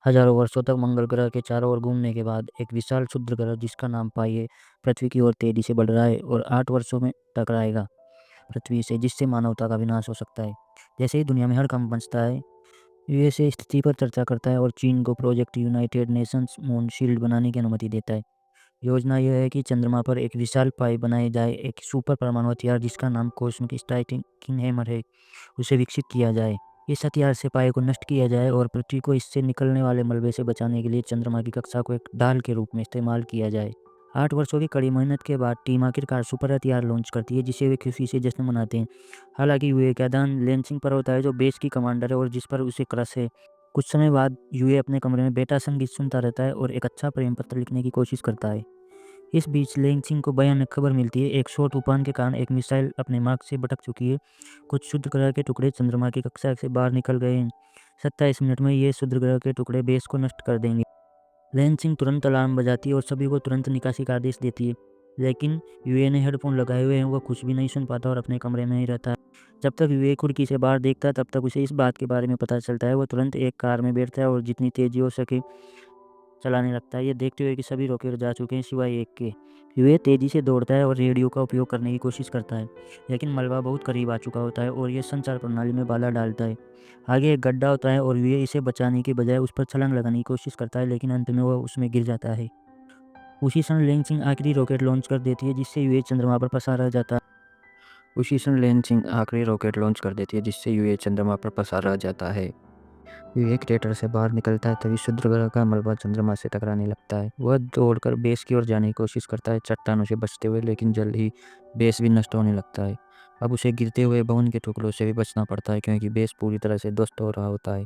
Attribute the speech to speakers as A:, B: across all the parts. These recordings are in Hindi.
A: हजारों वर्षों तक मंगल ग्रह के चारों ओर घूमने के बाद एक विशाल क्षुद्र ग्रह जिसका नाम पाइए पृथ्वी की ओर तेजी से बढ़ रहा है और 8 वर्षों में टकराएगा पृथ्वी से, जिससे मानवता का विनाश हो सकता है। जैसे ही दुनिया में हड़कंप मचता है, यूएसए स्थिति पर चर्चा करता है और चीन को project United Nations moon shield बनाने की अनुमति देता है। योजना यह है कि चंद्रमा पर एक विशाल पाइप बनाई जाए, एक सुपर परमाणु हथियार जिसका नाम कॉस्मिक स्ट्राइकिंग हैमर है, उसे विकसित किया जाए। इस हथियार से पाए को नष्ट किया जाए और पृथ्वी को इससे निकलने वाले मलबे से बचाने के लिए चंद्रमा की कक्षा को एक ढाल के रूप में इस्तेमाल किया जाए। 8 वर्षों की कड़ी मेहनत के बाद टीम आखिरकार सुपर हथियार लॉन्च करती है, जिसे वे खुशी से जश्न मनाते हैं। हालांकि यूए का ध्यान लेंसिंग पर होता है, जो बेस की कमांडर है और जिस पर उसे क्रश है। कुछ समय बाद यूए अपने कमरे में बेटा संगीत सुनता रहता है और एक अच्छा प्रेम पत्र लिखने की कोशिश करता है। इस बीच लेंसिंग को भयानक खबर मिलती है, एक शॉर तूफान के कारण एक मिसाइल अपने मार्ग से भटक चुकी है। कुछ क्षुद्र ग्रह के टुकड़े चंद्रमा की कक्षा से बाहर निकल गए हैं। 27 मिनट में ये क्षुद्र ग्रह के टुकड़े बेस को नष्ट कर देंगे। लेंसिंग तुरंत अलार्म बजाती है और सभी को तुरंत निकासी का आदेश देती है। लेकिन यूए ने हेडफोन लगाए हुए हैं, वह कुछ भी नहीं सुन पाता और अपने कमरे में ही रहता है। जब तक यूए खिड़की से बाहर देखता है, तब तक उसे इस बात के बारे में पता चलता है। वह तुरंत एक कार में बैठता है और जितनी तेजी हो सके चलाने लगता है, ये देखते हुए कि सभी रॉकेट जा चुके हैं सिवाय एक के। यूए तेजी से दौड़ता है और रेडियो का उपयोग करने की कोशिश करता है, लेकिन मलबा बहुत करीब आ चुका होता है और ये संचार प्रणाली में बाधा डालता है। आगे एक गड्ढा होता है और यूए इसे बचाने की बजाय उस पर छलांग लगाने की कोशिश करता है, लेकिन अंत में वह उसमें गिर जाता है। उसी क्षण लेंसिंग आखिरी रॉकेट लॉन्च कर देती है, जिससे यूए चंद्रमा पर फंसा रह जाता है। उसी क्षण लेंसिंग आखिरी रॉकेट लॉन्च कर देती है, जिससे यूए चंद्रमा पर फंसा रह जाता है। यूए क्रेटर से बाहर निकलता है, तभी क्षुद्र ग्रह का मलबा चंद्रमा से टकराने लगता है। वह दौड़कर बेस की ओर जाने की कोशिश करता है, चट्टानों से बचते हुए, लेकिन जल्द ही बेस भी नष्ट होने लगता है। अब उसे गिरते हुए भवन के टुकड़ों से भी बचना पड़ता है, क्योंकि बेस पूरी तरह से ध्वस्त हो रहा होता है।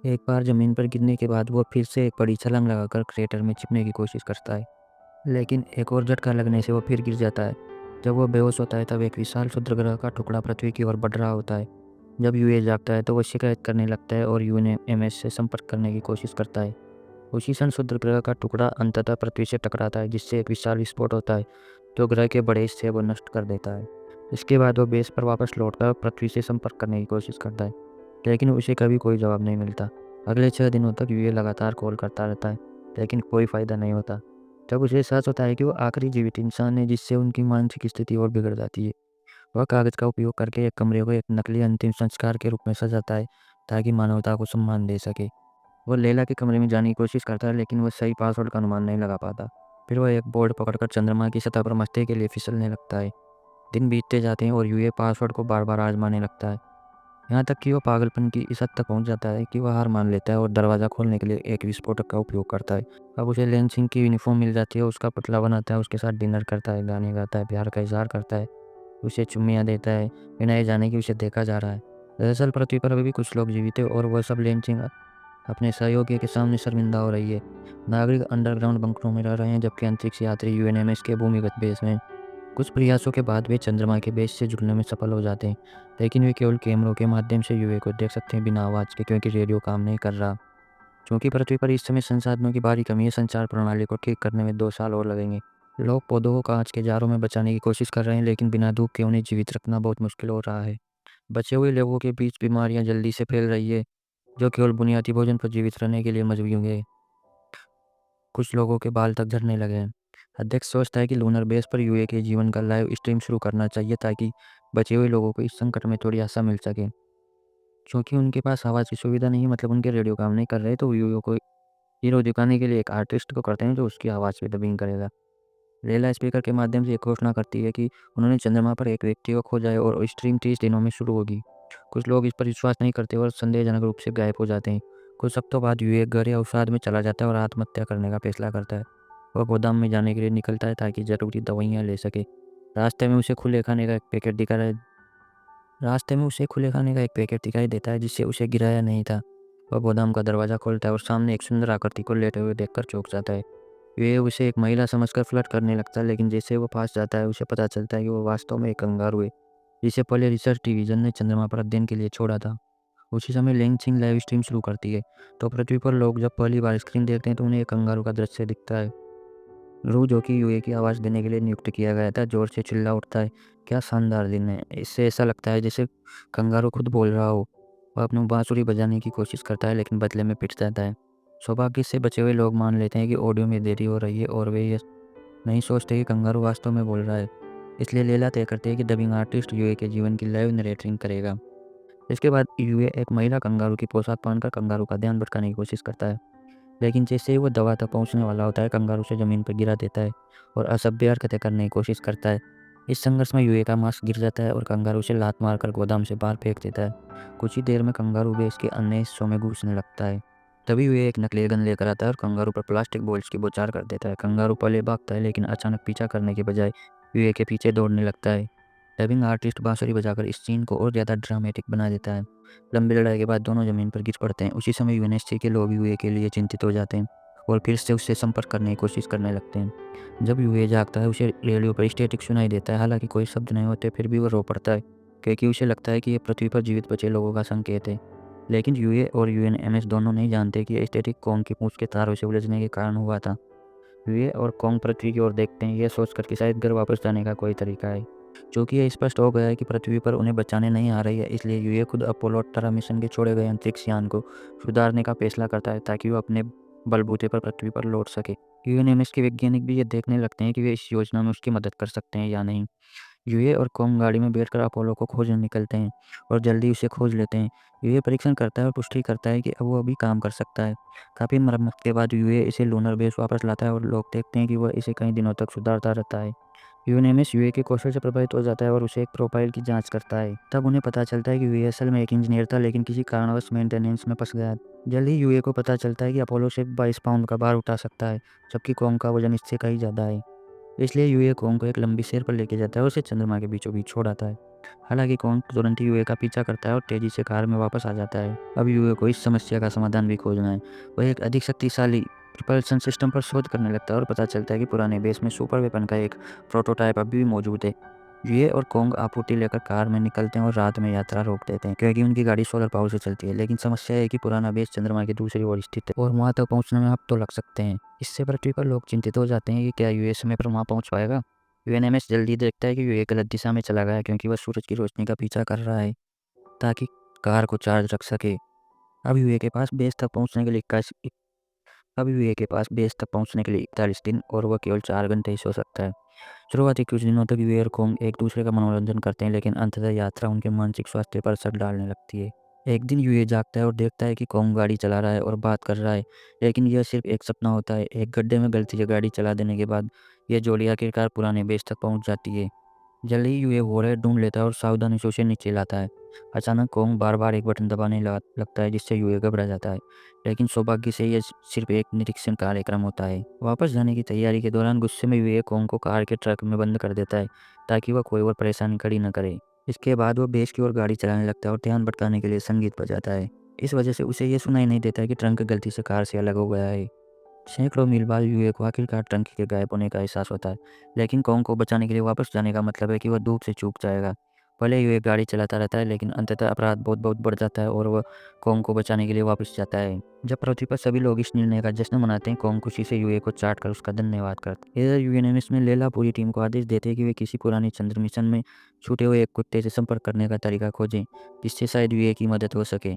A: एक बार जमीन पर गिरने के बाद वह फिर से एक बड़ी छलांग लगाकर क्रेटर में छिपने की कोशिश करता है, लेकिन एक और झटका लगने से वह फिर गिर जाता है। जब वह बेहोश होता है, तब एक विशाल क्षुद्र ग्रह का टुकड़ा पृथ्वी की ओर बढ़ रहा होता है। जब यूए जागता है, तो वह शिकायत करने लगता है और यूएनएमएस से संपर्क करने की कोशिश करता है। उसी क्षण क्षुद्र ग्रह का टुकड़ा अंततः पृथ्वी से टकराता है, जिससे एक विशाल विस्फोट होता है, जो ग्रह के बड़े हिस्से को नष्ट कर देता है। इसके बाद वह बेस पर वापस लौटकर पृथ्वी से संपर्क करने की कोशिश करता है, लेकिन उसे कभी कोई जवाब नहीं मिलता। अगले 6 दिनों तक यूए लगातार कॉल करता रहता है, लेकिन कोई फायदा नहीं होता। जब उसे एहसास होता है कि वो आखिरी जीवित इंसान है, जिससे उनकी मानसिक स्थिति और बिगड़ जाती है। वह कागज का उपयोग करके एक कमरे को एक नकली अंतिम संस्कार के रूप में सजाता है, ताकि मानवता को सम्मान दे सके। वह लैला के कमरे में जाने की कोशिश करता है, लेकिन वह सही पासवर्ड का अनुमान नहीं लगा पाता। फिर वह एक बोर्ड पकड़कर चंद्रमा की सतह पर मस्ते के लिए फिसलने लगता है। दिन बीतते जाते हैं और यूए पासवर्ड को बार बार आजमाने लगता है, यहाँ तक कि वह पागलपन की इस हद तक पहुंच जाता है कि वह हार मान लेता है और दरवाज़ा खोलने के लिए एक विस्फोटक का उपयोग करता है। अब उसे लेंसिंग की यूनिफॉर्म मिल जाती है, उसका पुतला बनाता है, उसके साथ डिनर करता है, गाने गाता है, प्यार का इजहार करता है, उसे चुम्मियाँ देता है, बिना ये जाने कि उसे देखा जा रहा है। दरअसल पृथ्वी पर अभी भी कुछ लोग जीवित है और वह सब लेंचिंग अपने सहयोगियों के सामने शर्मिंदा हो रही है। नागरिक अंडरग्राउंड बंकरों में रह रहे हैं, जबकि अंतरिक्ष यात्री यूएनएमएस के भूमिगत बेस में। कुछ प्रयासों के बाद वे चंद्रमा के बेस से जुड़ने में सफल हो जाते हैं, लेकिन वे केवल कैमरों के माध्यम से यूए को देख सकते हैं, बिना आवाज़ के, क्योंकि रेडियो काम नहीं कर रहा। क्योंकि पृथ्वी पर इस समय संसाधनों की भारी कमी है, संचार प्रणाली को ठीक करने में 2 साल और लगेंगे। लोग पौधों को कांच के जारों में बचाने की कोशिश कर रहे हैं, लेकिन बिना धूप के उन्हें जीवित रखना बहुत मुश्किल हो रहा है। बचे हुए लोगों के बीच बीमारियां जल्दी से फैल रही है, जो केवल बुनियादी भोजन पर जीवित रहने के लिए मजबूर है। कुछ लोगों के बाल तक झड़ने लगे हैं। अध्यक्ष सोचता है कि लूनर बेस पर यूए के जीवन का लाइव स्ट्रीम शुरू करना चाहिए, ताकि बचे हुए लोगों को इस संकट में थोड़ी आशा मिल सके। क्योंकि उनके पास आवाज़ की सुविधा नहीं है, मतलब उनके रेडियो काम नहीं कर रहे, तो यूए को हीरो दिखाने के लिए एक आर्टिस्ट को करते हैं, जो उसकी आवाज़ पे डबिंग करेगा। लेला स्पीकर के माध्यम से एक घोषणा करती है कि उन्होंने चंद्रमा पर एक व्यक्ति को खोजा है और स्ट्रीम 30 दिनों में शुरू होगी। कुछ लोग इस पर विश्वास नहीं करते और संदेहजनक रूप से गायब हो जाते हैं। कुछ हफ्तों बाद यूए घर या अवसाद में चला जाता है और आत्महत्या करने का फैसला करता है। वह गोदाम में जाने के लिए निकलता है, ताकि ज़रूरी दवाइयाँ ले सके। रास्ते में उसे खुले खाने का एक पैकेट दिखा रास्ते में उसे खुले खाने का एक पैकेट दिखाई देता है, जिससे उसे गिराया नहीं था। वह गोदाम का दरवाज़ा खोलता है और सामने एक सुंदर आकृति को लेटे हुए देखकर चौंक जाता है। वे उसे एक महिला समझकर फ्लर्ट करने लगता है, लेकिन जैसे वो पास जाता है, उसे पता चलता है कि वो वास्तव में एक कंगारू है, जिसे पहले रिसर्च डिवीजन ने चंद्रमा पर अध्ययन के लिए छोड़ा था। उसी समय लेंगछिंग लाइव स्ट्रीम शुरू करती है, तो पृथ्वी पर लोग जब पहली बार स्क्रीन देखते हैं, तो उन्हें एक कंगारू का दृश्य दिखता है। रू, जो कि यूए की आवाज़ देने के लिए नियुक्त किया गया था, जोर से चिल्ला उठता है, क्या शानदार दिन है। इससे ऐसा लगता है जैसे कंगारू खुद बोल रहा हो। वह अपनी बांसुरी बजाने की कोशिश करता है, लेकिन बदले में पिट जाता है। सौभाग्य से बचे हुए लोग मान लेते हैं कि ऑडियो में देरी हो रही है और वे ये नहीं सोचते कि कंगारू वास्तव में बोल रहा है। इसलिए लैला तय करती है कि डबिंग आर्टिस्ट यूए के जीवन की लाइव नरेटिंग करेगा। इसके बाद यूए एक महिला कंगारू की पोशाक पहनकर कंगारू का ध्यान भटकाने की कोशिश करता है, लेकिन जैसे ही वो दवा तक पहुंचने वाला होता है, कंगारू से ज़मीन पर गिरा देता है और असभ्य हरकतें करने की कोशिश करता है। इस संघर्ष में यूए का मास्क गिर जाता है और कंगारू उसे लात मारकर गोदाम से बाहर फेंक देता है। कुछ ही देर में कंगारू बेस के अन्य हिस्सों में घुसने लगता है। तभी यूए एक नकली गन लेकर आता है और कंगारू पर प्लास्टिक बॉल्स की बौछार कर देता है। कंगारू पहले भागता है, लेकिन अचानक पीछा करने के बजाय यूए के पीछे दौड़ने लगता है। डबिंग आर्टिस्ट बांसुरी बजाकर इस सीन को और ज़्यादा ड्रामेटिक बना देता है। लंबी लड़ाई के बाद दोनों ज़मीन पर गिर पड़ते हैं। उसी समय यूएनएससी के लोग यूए के लिए चिंतित हो जाते हैं और फिर से उससे संपर्क करने की कोशिश करने लगते हैं। जब यूए जागता है, उसे रेडियो पर स्टैटिक सुनाई देता है। हालांकि कोई शब्द नहीं होते, फिर भी वो रो पड़ता है, क्योंकि उसे लगता है कि ये पृथ्वी पर जीवित बचे लोगों का संकेत है। लेकिन यूए और यूएनएमएस दोनों नहीं जानते कि ये स्टैटिक कॉन्ग की पूंछ के तारों से उलझने के कारण हुआ था। यूए और कॉन्ग पृथ्वी की ओर देखते हैं, ये सोचकर कि शायद घर वापस जाने का कोई तरीका है। चूँकि ये स्पष्ट हो गया है कि पृथ्वी पर उन्हें बचाने नहीं आ रही है, इसलिए यूए खुद अपोलो 18 मिशन के छोड़े गए अंतरिक्ष यान को सुधारने का फैसला करता है, ताकि वो अपने बलबूते पर पृथ्वी पर लौट सके। यूएनएमएस के वैज्ञानिक भी ये देखने लगते हैं कि वे इस योजना में उसकी मदद कर सकते हैं या नहीं। यूए और कॉन्ग गाड़ी में बैठकर अपोलो को खोजने निकलते हैं और जल्दी उसे खोज लेते हैं। यूए परीक्षण करता है और पुष्टि करता है कि अब वो अभी काम कर सकता है। काफ़ी मरम्मत के बाद यूए इसे लूनर बेस वापस लाता है और लोग देखते हैं कि वह इसे कई दिनों तक सुधारता रहता है। यूएनएमएस यूए के कौशल से प्रभावित हो जाता है और उसे एक प्रोफाइल की जांच करता है। तब उन्हें पता चलता है कि यूए असल में एक इंजीनियर था, लेकिन किसी कारणवश मेंटेनेंस में फंस गया। जल्द ही यूए को पता चलता है कि अपोलो सिर्फ 22 पाउंड का भार उठा सकता है, जबकि कॉन्ग का वजन इससे कहीं ज़्यादा है। इसलिए यूए कॉन्ग को एक लंबी सैर पर लेके जाता है और उसे चंद्रमा के बीचों बीच छोड़ आता है। हालांकि कॉन्ग तुरंत ही यूए का पीछा करता है और तेजी से कार में वापस आ जाता है। अब यूए को इस समस्या का समाधान भी खोजना है। वह एक अधिक शक्तिशाली प्रपल्सन सिस्टम पर शोध करने लगता है और पता चलता है कि पुराने बेस में सुपर वेपन का एक प्रोटोटाइप अभी भी मौजूद है। यूए और कॉन्ग आपूर्ति लेकर कार में निकलते हैं और रात में यात्रा रोक देते हैं, क्योंकि उनकी गाड़ी सोलर पावर से चलती है। लेकिन समस्या है कि पुराना बेस चंद्रमा की दूसरी ओर स्थित है और वहां तक पहुंचने में हफ्तों लग सकते हैं। इससे पृथ्वी पर लोग चिंतित हो जाते हैं कि क्या यूए समय पर वहां पहुंच पाएगा। यूएनएमएस जल्दी देखता है कि यूए गलत दिशा में चला गया है, क्योंकि वह सूरज की रोशनी का पीछा कर रहा है ताकि कार को चार्ज रख सके। अब यूए के पास बेस तक पहुंचने के लिए 41 दिन और वह केवल 4 घंटे ही सो सकता है। शुरुआती कुछ दिनों तक यूए और कॉन्ग एक दूसरे का मनोरंजन करते हैं, लेकिन अंततः यात्रा उनके मानसिक स्वास्थ्य पर असर डालने लगती है। एक दिन यूए जागता है और देखता है कि कॉन्ग गाड़ी चला रहा है और बात कर रहा है, लेकिन यह सिर्फ एक सपना होता है। एक गड्ढे में गलती से गाड़ी चला देने के बाद यह जोड़ी आखिरकार पुराने बेस तक पहुंच जाती है। जल्द ही यूए वॉलेट ढूंढ लेता है और सावधानी से उसे नीचे लाता है। अचानक कॉन्ग बार बार एक बटन दबाने लगता है, जिससे यूए घबरा जाता है, लेकिन सौभाग्य से यह सिर्फ एक निरीक्षण कार्यक्रम होता है। वापस जाने की तैयारी के दौरान गुस्से में यूए कॉन्ग को कार के ट्रक में बंद कर देता है, ताकि वह कोई और परेशानी खड़ी न करे। इसके बाद वह बेस की ओर गाड़ी चलाने लगता है और ध्यान भटकाने के लिए संगीत बजाता है। इस वजह से उसे यह सुनाई नहीं देता है कि ट्रंक गलती से कार से अलग हो गया है। सैकड़ों मील बाद यूए को आखिरकार टंकी के गायब होने का एहसास होता है, लेकिन कॉन्ग को बचाने के लिए वापस जाने का मतलब है कि वह धूप से चूक जाएगा। पहले यूए गाड़ी चलाता रहता है, लेकिन अंततः अपराध बहुत बहुत बढ़ जाता है और वह कॉन्ग को बचाने के लिए वापस जाता है। जब पृथ्वी पर सभी लोग इस निर्णय का जश्न मनाते हैं, कॉन्ग खुशी से यूए को चाट कर उसका धन्यवाद करते हैं। इधर यूएनएमएस में लैला पूरी टीम को आदेश देते हैं कि वे किसी पुरानी चंद्र मिशन में छूटे हुए एक कुत्ते से संपर्क करने का तरीका खोजें, जिससे शायद यूए की मदद हो सके।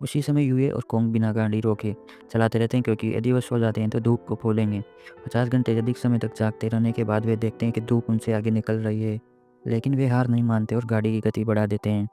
A: उसी समय यूए और कॉन्ग बिना गाड़ी रोके चलाते रहते हैं, क्योंकि यदि वह सो जाते हैं तो धूप को खो लेंगे। 50 घंटे अधिक समय तक जागते रहने के बाद वे देखते हैं कि धूप उनसे आगे निकल रही है, लेकिन वे हार नहीं मानते और गाड़ी की गति बढ़ा देते हैं।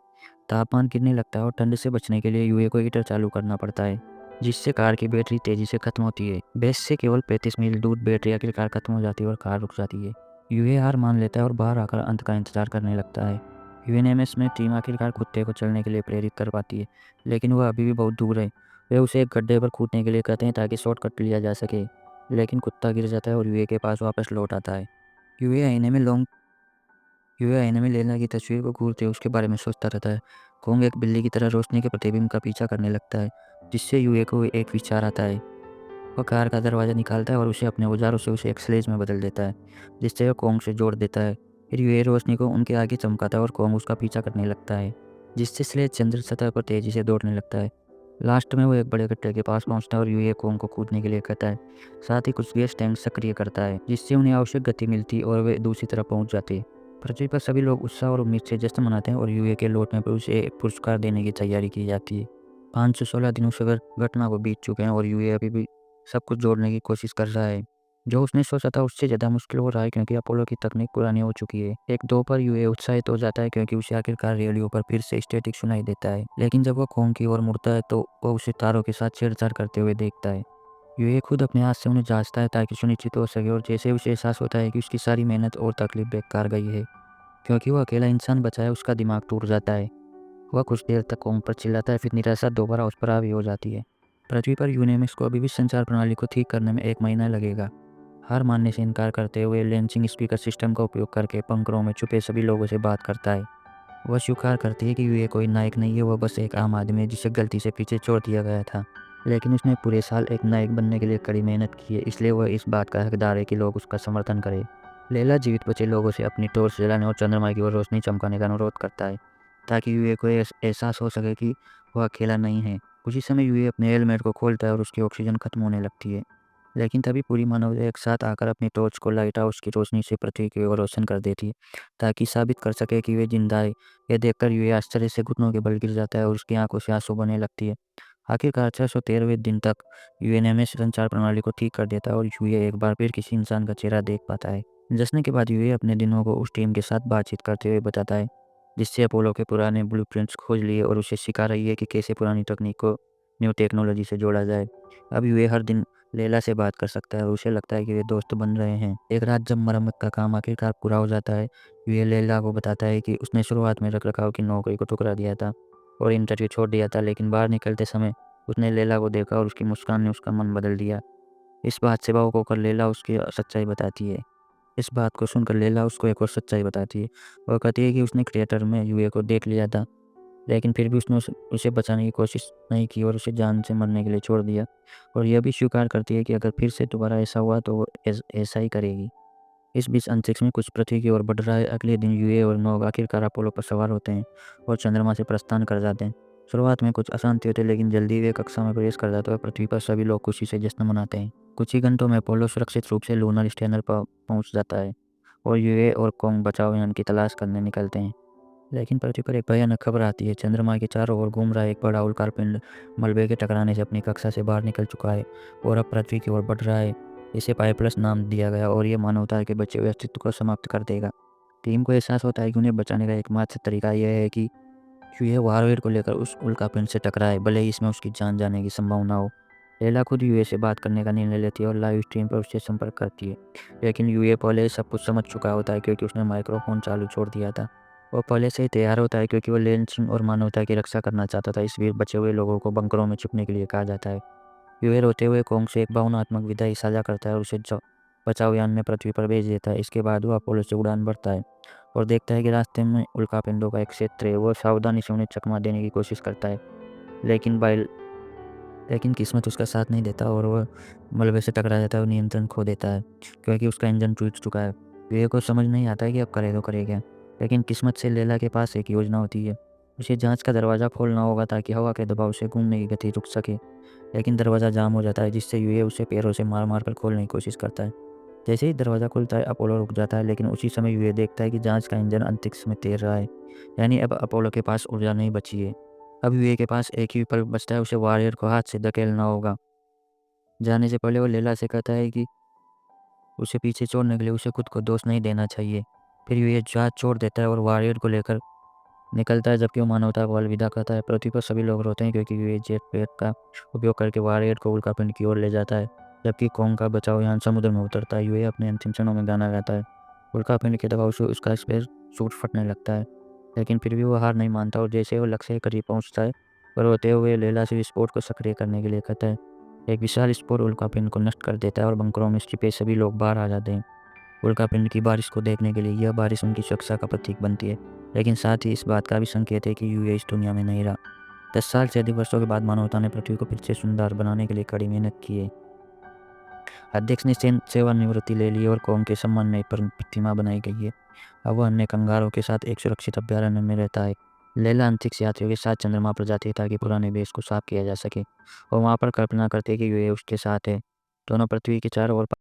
A: तापमान गिरने लगता है और ठंड से बचने के लिए यूए को हीटर चालू करना पड़ता है, जिससे कार की बैटरी तेजी से खत्म होती है। बेस से केवल 35 मील दूर बैटरी आखिरकार खत्म हो जाती है और कार रुक जाती है। यूए हार मान लेता है और बाहर आकर अंत का इंतजार करने लगता है। यूएनएमएस में टीम आखिरकार कुत्ते को चलने के लिए प्रेरित कर पाती है, लेकिन वह अभी भी बहुत दूर है। वे उसे एक गड्ढे पर कूदने के लिए कहते हैं ताकि शॉर्टकट लिया जा सके, लेकिन कुत्ता गिर जाता है और यूए के पास वापस लौट आता है। यूए आईने में लॉन्ग यूए आईने में लेना की तस्वीर को घूरते हुए उसके बारे में सोचता रहता है। कॉन्ग एक बिल्ली की तरह रोशनी के प्रतिबिंब का पीछा करने लगता है, जिससे यूए को एक विचार आता है। वह कार का दरवाज़ा निकालता है और उसे अपने औजारों से उसे एक स्लेज में बदल देता है, जिससे वह कॉन्ग से जोड़ देता है। फिर यूए रोशनी को उनके आगे चमकाता है और कॉन्ग उसका पीछा करने लगता है, जिससे स्लेज चंद्र सतह पर तेजी से दौड़ने लगता है। लास्ट में वो एक बड़े गड्ढे के पास पहुंचता है और यूए कॉन्ग को कूदने के लिए कहता है। साथ ही कुछ गैस टैंक सक्रिय करता है, जिससे उन्हें आवश्यक गति मिलती और वे दूसरी तरफ पहुंच जाते। पृथ्वी पर सभी लोग उत्साह और उम्मीद से जश्न मनाते हैं और यूए के लौटने पर उसे एक पुरस्कार देने की तैयारी की जाती है। 516 दिनों से घटना को बीत चुके हैं और यूए अभी भी सब कुछ जोड़ने की कोशिश कर रहा है। जो उसने सोचा था उससे ज़्यादा मुश्किल हो रहा है क्योंकि अपोलो की तकनीक पुरानी हो चुकी है। एक दो पर यूए उत्साहित हो जाता है क्योंकि उसे आखिरकार रेडियो पर फिर से स्टैटिक सुनाई देता है। लेकिन जब वो खोंग की ओर मुड़ता है तो वो उसे तारों के साथ छेड़छाड़ करते हुए देखता है। यूए खुद अपने हाथ से उन्हें जांचता है ताकि सुनिश्चित हो सके और जैसे उसे एहसास होता है कि उसकी सारी मेहनत और तकलीफ बेकार गई है क्योंकि वो अकेला इंसान बचा है, उसका दिमाग टूट जाता है। वह कुछ देर तक कोम पर चिल्लाता है, फिर निराशा दोबारा उस पर हावी हो जाती है। पृथ्वी पर यूनेमिक्स को अभी भी संचार प्रणाली को ठीक करने में 1 महीना लगेगा। हार मानने से इनकार करते हुए लेंसिंग स्पीकर सिस्टम का उपयोग करके बंकरों में छुपे सभी लोगों से बात करता है। वह स्वीकार करती है कि यूए कोई नायक नहीं है, वह बस एक आम आदमी है जिसे गलती से पीछे छोड़ दिया गया था। लेकिन उसने पूरे साल एक नायक बनने के लिए कड़ी मेहनत की है, इसलिए वह इस बात का हकदार है कि लोग उसका समर्थन करें। लैला जीवित बचे लोगों से अपनी टॉर्च जलाने और चंद्रमा की ओर रोशनी चमकाने का अनुरोध करता है ताकि यूए को एहसास हो सके कि वह अकेला नहीं है। उसी समय यूए अपने हेलमेट को खोलता है और उसकी ऑक्सीजन खत्म होने लगती है। लेकिन तभी पूरी मानवता एक साथ आकर अपनी टॉर्च को लाइट हाउस की रोशनी से पृथ्वी की ओर रोशन कर देती है ताकि साबित कर सके कि वे जिंदा है। यह देखकर यूए आश्चर्य से घुटनों के बल गिर जाता है और उसकी आंखों से आंसू बहने लगती है। आखिरकार 613वें दिन तक यूएनएमएस संचार प्रणाली को ठीक कर देता है और यूए एक बार फिर किसी इंसान का चेहरा देख पाता है। जश्न के बाद यूए अपने दिनों को उस टीम के साथ बातचीत करते हुए बताता है जिससे अपोलो के पुराने ब्लूप्रिंट्स खोज लिए और उसे सिखा रही है कि कैसे पुरानी तकनीक को न्यू टेक्नोलॉजी से जोड़ा जाए। अब यूए हर दिन लैला से बात कर सकता है और उसे लगता है कि वे दोस्त बन रहे हैं। एक रात जब मरम्मत का काम आखिरकार पूरा हो जाता है, यूए लैला को बताता है कि उसने शुरुआत में रखरखाव की नौकरी को ठुकरा दिया था और इंटरव्यू छोड़ दिया था, लेकिन बाहर निकलते समय उसने लैला को देखा और उसकी मुस्कान ने उसका मन बदल दिया। इस बात से भावुक होकर लैला उसकी सच्चाई बताती है। इस बात को सुनकर लैला उसको एक और सच्चाई बताती है। वह कहती है कि उसने क्रिएटर में यूए को देख लिया था, लेकिन फिर भी उसने उसे बचाने की कोशिश नहीं की और उसे जान से मरने के लिए छोड़ दिया। और यह भी स्वीकार करती है कि अगर फिर से दोबारा ऐसा हुआ तो वो ऐसा ही करेगी। इस बीच अंतरिक्ष में कुछ पृथ्वी की ओर बढ़ रहा है। अगले दिन यूए और नोग आखिरकार अपोलो पर सवार होते हैं और चंद्रमा से प्रस्थान कर जाते हैं। शुरुआत में कुछ अशांति होती है, लेकिन जल्दी वे कक्षा में प्रवेश कर जाते हैं और पृथ्वी पर सभी लोग खुशी से जश्न मनाते हैं। कुछ ही घंटों में अपोलो सुरक्षित रूप से लूनर स्कैनर पर पहुंच जाता है और यूए और कोंग बचाव यान की तलाश करने निकलते हैं। लेकिन पृथ्वी पर एक भयानक खबर आती है। चंद्रमा के चारों ओर घूम रहा एक बड़ा उल्कापिंड मलबे के टकराने से अपनी कक्षा से बाहर निकल चुका है और अब पृथ्वी की ओर बढ़ रहा है। इसे पाइपलस नाम दिया गया और ये मानवता के बचे हुए अस्तित्व को समाप्त कर देगा। टीम को एहसास होता है कि उन्हें बचाने का एकमात्र तरीका यह है कि यूए वारवेयर को लेकर उस उल्कापिंड से टकराए, भले ही इसमें उसकी जान जाने की संभावना हो। लेला खुद यूए से बात करने का निर्णय लेती है और लाइव स्ट्रीम पर उससे संपर्क करती है, लेकिन यूए पहले सब कुछ समझ चुका होता है क्योंकि उसने माइक्रोफोन चालू छोड़ दिया था। वो पहले से ही तैयार होता है क्योंकि वो लेंसिंग और मानवता की रक्षा करना चाहता था। इस बीच बचे हुए लोगों को बंकरों में छुपने के लिए कहा जाता है। यूए रोते हुए कोंग से एक भावनात्मक विदाई साझा करता है और उसे बचाव यान में पृथ्वी पर भेज देता है। इसके बाद वो अपोलो से उड़ान भरता है और देखता है कि रास्ते में उल्कापिंडों का एक क्षेत्र है। वो सावधानी से उन्हें चकमा देने की कोशिश करता है, लेकिन लेकिन किस्मत उसका साथ नहीं देता और वह मलबे से टकरा जाता है और नियंत्रण खो देता है क्योंकि उसका इंजन टूट चुका है। यूए को समझ नहीं आता है कि अब करे तो करे क्या, लेकिन किस्मत से लैला के पास एक योजना होती है। उसे जांच का दरवाज़ा खोलना होगा ताकि हवा के दबाव से घूमने की गति रुक सके, लेकिन दरवाज़ा जाम हो जाता है जिससे यूए उसे पैरों से मार मार कर खोलने की कोशिश करता है। जैसे ही दरवाज़ा खुलता है अपोलो रुक जाता है, लेकिन उसी समय यूए देखता है कि जांच का इंजन अंतरिक्ष में तैर रहा है, यानी अब अपोलो के पास ऊर्जा नहीं बची है। अब यूए के पास एक ही विकल्प बचता है, उसे वॉरियर को हाथ से धकेलना होगा। जाने से पहले वो लैला से कहता है कि उसे पीछे छोड़ने के लिए उसे खुद को दोष नहीं देना चाहिए। फिर यूए जहाज छोड़ देता है और वॉरियर को लेकर निकलता है, जबकि वो मानवता को अलविदा कहता है। पृथ्वी पर सभी लोग रोते हैं क्योंकि यूए जेट पैक का उपयोग करके वॉरियर को उल्कापिंड की ओर ले जाता है, जबकि कोंग का बचाव यान समुद्र में उतरता है। यूए अपने अंतिम क्षणों में गाना गाता है। उल्कापिंड के दबाव से उसका स्पेस सूट फटने लगता है, लेकिन फिर भी वो हार नहीं मानता और जैसे वो लक्ष्य के करीब पहुंचता है, वो रोते हुए लैला से विस्फोट को सक्रिय करने के लिए कहता है। एक विशाल विस्फोट उल्कापिंड को नष्ट कर देता है और बंकरों में छिपे सभी लोग बाहर आ जाते हैं। उल्कापिंड की बारिश को देखने के लिए यह बारिश उनकी सुरक्षा का प्रतीक बनती है, लेकिन साथ ही इस बात का भी संकेत है कि यूए इस दुनिया में नहीं रहा। 10 साल से अधिक वर्षों के बाद मानवता ने पृथ्वी को फिर से सुंदर बनाने के लिए कड़ी मेहनत की है। अध्यक्ष ने सेवानिवृत्ति ले ली और कौम के सम्मान में प्रतिमा बनाई गई है। अब वह अन्य कंगारों के साथ एक सुरक्षित अभ्यारण्य में रहता है। लैला अंतरिक्ष यात्रियों के साथ चंद्रमा पर जाती है ताकि पुराने बेस को साफ किया जा सके और वहाँ पर कल्पना करती है कि यूए उसके साथ है। दोनों पृथ्वी के चारों ओर